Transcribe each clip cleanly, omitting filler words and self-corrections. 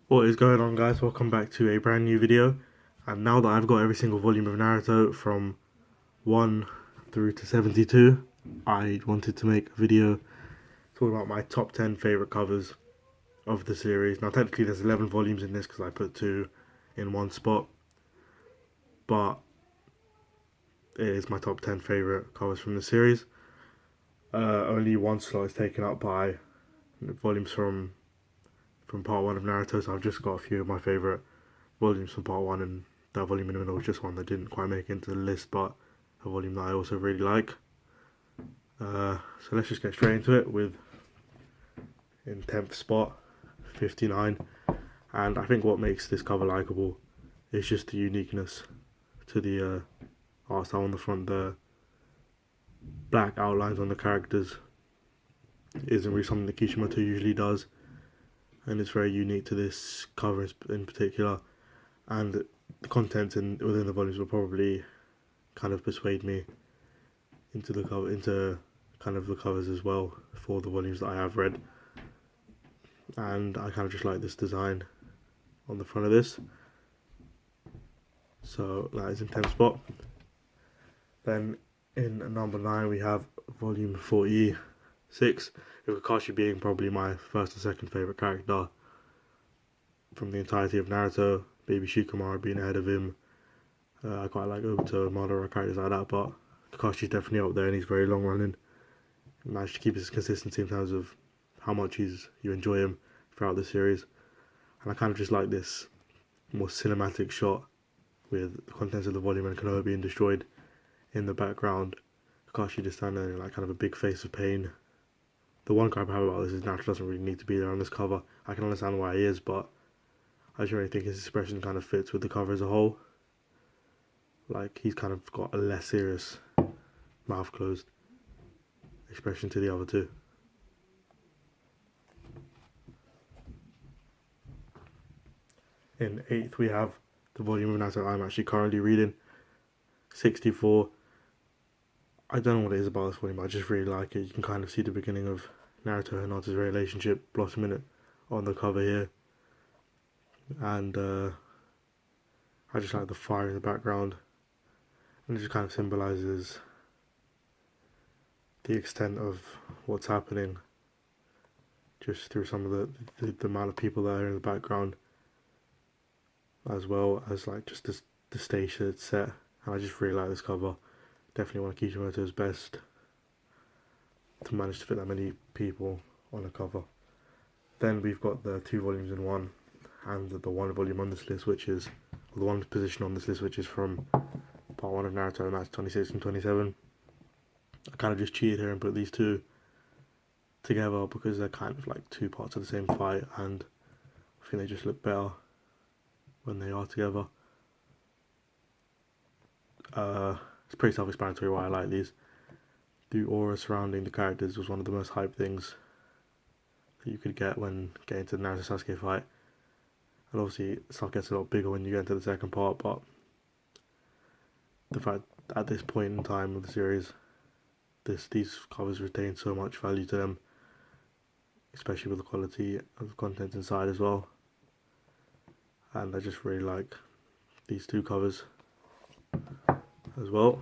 What is going on, guys? Welcome back to a brand new video. And now that I've got every single volume of Naruto from 1 through to 72, I wanted to make a video talking about my top 10 favourite covers of the series. Now technically there's 11 volumes in this because I put 2 in one spot, but it is my top 10 favourite covers from the series. Only one slot is taken up by volumes from part 1 of Naruto, so I've just got a few of my favourite volumes from part 1, and that volume in the middle was just one that didn't quite make it into the list, but a volume that I also really like. So let's just get straight into it with, in 10th spot, 59. And I think what makes this cover likeable is just the uniqueness to the art style on the front. The black outlines on the characters isn't really something that Kishimoto usually does, and it's very unique to this cover in particular. And the content within the volumes will probably kind of persuade me into kind of the covers as well for the volumes that I have read. And I kind of just like this design on the front of this. So that is in 10th spot. Then in number 9 we have volume 46, with Kakashi being probably my first or second favourite character from the entirety of Naruto. Baby Shikamaru being ahead of him. I quite like Obito, Madara, characters like that, but Kakashi's definitely up there, and he's very long running. He managed to keep his consistency in terms of how much you enjoy him throughout the series. And I kind of just like this more cinematic shot with the contents of the volume and Konoha being destroyed in the background. Kakashi just standing there in like kind of a big face of pain. The one gripe I have about this is Naruto doesn't really need to be there on this cover. I can understand why he is, but I just really think his expression kind of fits with the cover as a whole. Like, he's kind of got a less serious, mouth closed expression to the other two. In 8th we have the volume of Naruto I'm actually currently reading, 64. I don't know what it is about this volume, but I just really like it. You can kind of see the beginning of Naruto and Hinata's relationship blossoming it on the cover here. And I just like the fire in the background, and it just kind of symbolises the extent of what's happening just through some of the amount of people that are in the background, as well as like just the stage that's set. And I just really like this cover. Definitely one of Kishimoto's best to manage to fit that many people on a cover. Then we've got the 2 volumes in one, and the 1 volume on this list, which is the 1 position on this list, which is from part 1 of Naruto, and that's 26 and 27. I kind of just cheated here and put these 2 together because they're kind of like 2 parts of the same fight, and I think they just look better when they are together. It's pretty self-explanatory why I like these. The aura surrounding the characters was one of the most hyped things that you could get when getting to the Naruto Sasuke fight. And obviously stuff gets a lot bigger when you get into the second part, but the fact at this point in time of the series, these covers retain so much value to them, especially with the quality of the content inside as well. And I just really like these 2 covers as well.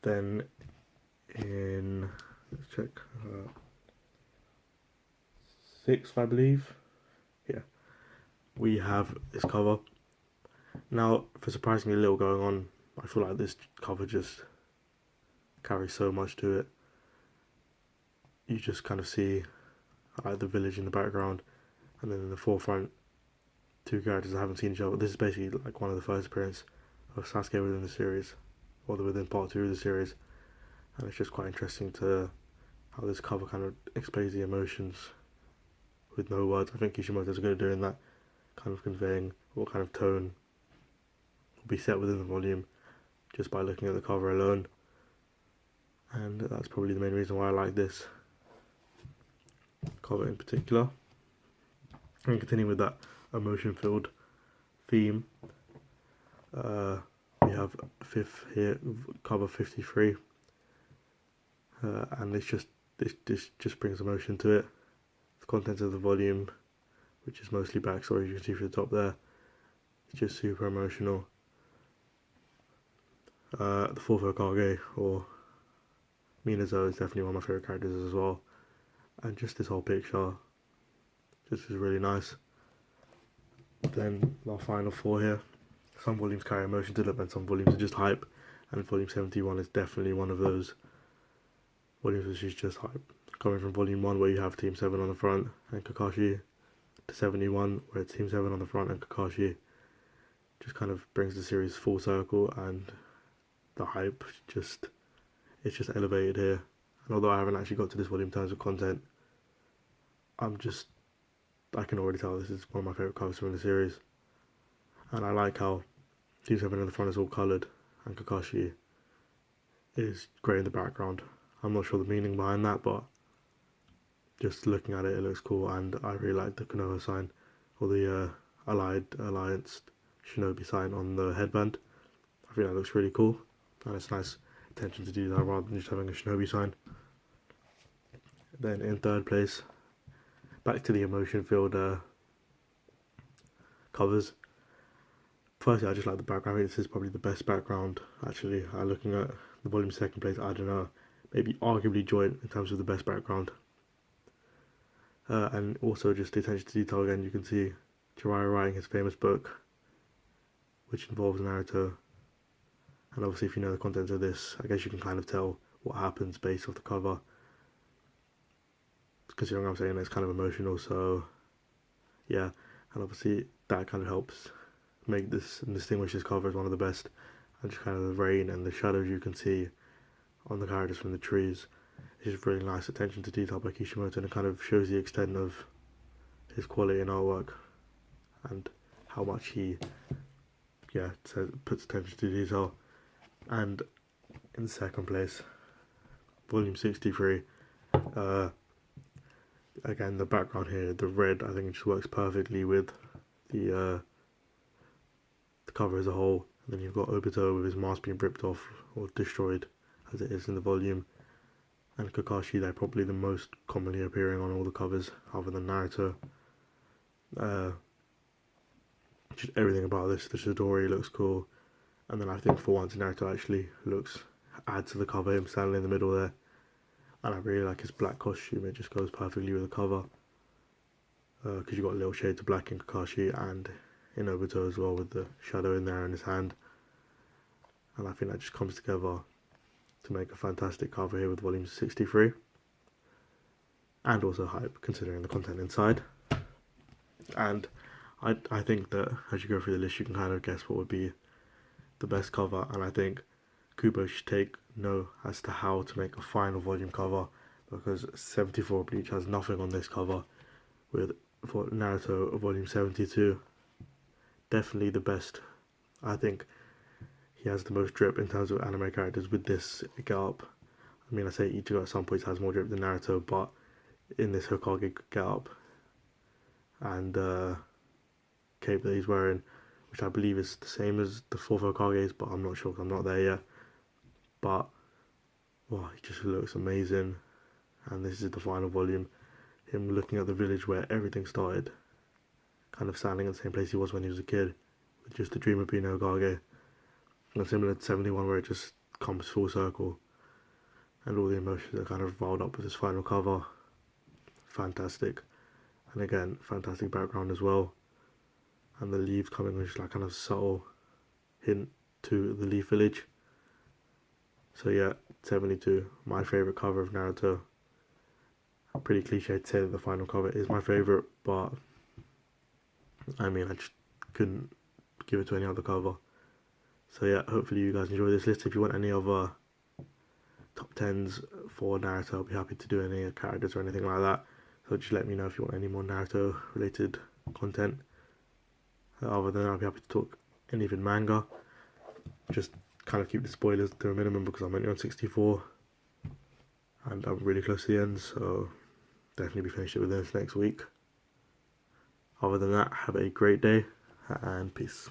Then let's check, 6th I believe, yeah, we have this cover. Now, for surprisingly little going on, I feel like this cover just carries so much to it. You just kind of see like the village in the background, and then in the forefront 2 characters that haven't seen each other. This is basically like one of the first appearances of Sasuke within the series, or within part 2 of the series, and it's just quite interesting to how this cover kind of explains the emotions with no words. I think Kishimoto's good at doing that, kind of conveying what kind of tone will be set within the volume just by looking at the cover alone, and that's probably the main reason why I like this cover in particular. And continuing with that emotion-filled theme, we have 5th here, cover 53, and this just brings emotion to it. The contents of the volume which is mostly backstory. You can see from the top there. It's just super emotional. The fourth Hokage, or Minato, is definitely one of my favourite characters as well. And just this whole picture just is really nice. Then our final four here. Some volumes carry emotion to them and some volumes are just hype. And volume 71 is definitely one of those volumes which is just hype. Coming from volume 1 where you have Team 7 on the front and Kakashi, to 71 where it's Team 7 on the front and Kakashi, just kind of brings the series full circle, and the hype it's just elevated here. And although I haven't actually got to this volume in terms of content, I can already tell this is one of my favourite covers from the series. And I like how Team 7 in the front is all coloured and Kakashi is grey in the background. I'm not sure the meaning behind that, but just looking at it, it looks cool. And I really like the Konoha sign, or the Alliance Shinobi sign on the headband. I think that looks really cool, and it's nice attention to detail rather than just having a Shinobi sign. Then in third place, back to the emotion-filled covers. Firstly, I just like the background. I think this is probably the best background, actually. Looking at the volume second place, I don't know, maybe arguably joint in terms of the best background. And also just the attention to detail again. You can see Jiraiya writing his famous book, which involves Naruto. And obviously, if you know the contents of this, I guess you can kind of tell what happens based off the cover. Considering I'm saying it's kind of emotional, so yeah. And obviously, that kind of helps make this and distinguish this cover as one of the best. And just kind of the rain and the shadows you can see on the characters from the trees. It's just really nice attention to detail by Kishimoto, and it kind of shows the extent of his quality in artwork and how much he puts attention to detail. And in second place, volume 63, again the background here, the red, I think it just works perfectly with the cover as a whole. And then you've got Obito with his mask being ripped off or destroyed as it is in the volume, and Kakashi, they're probably the most commonly appearing on all the covers other than Naruto. Just everything about this, the Chidori looks cool, and then I think for once Naruto actually adds to the cover, him standing in the middle there. And I really like his black costume, it just goes perfectly with the cover, because you've got little shades of black in Kakashi and in Obito as well, with the shadow in there in his hand. And I think that just comes together to make a fantastic cover here with volume 63, and also hype considering the content inside. And I think that as you go through the list, you can kind of guess what would be the best cover, and I think Kubo should take note as to how to make a final volume cover, because 74 Bleach has nothing on this cover, for Naruto volume 72 definitely the best. I think he has the most drip in terms of anime characters with this get-up. I mean, I say Ichigo at some points has more drip than Naruto, but in this Hokage get-up and cape that he's wearing, which I believe is the same as the fourth Hokage's, but I'm not sure because I'm not there yet. But wow, he just looks amazing. And this is the final volume, him looking at the village where everything started, kind of standing at the same place he was when he was a kid, with just the dream of being a Hokage. And similar to 71 where it just comes full circle, and all the emotions are kind of rolled up with this final cover. Fantastic. And again, fantastic background as well. And the leaves coming with like kind of subtle hint to the Leaf Village. So yeah, 72, my favourite cover of Naruto. Pretty cliche to say that the final cover is my favourite, but I mean, I just couldn't give it to any other cover. So yeah, hopefully you guys enjoy this list. If you want any other top 10s for Naruto, I'll be happy to do any characters or anything like that. So just let me know if you want any more Naruto related content. Other than that, I'll be happy to talk and even manga. Just kind of keep the spoilers to a minimum because I'm only on 64 and I'm really close to the end, so definitely be finished it within this next week. Other than that, have a great day and peace.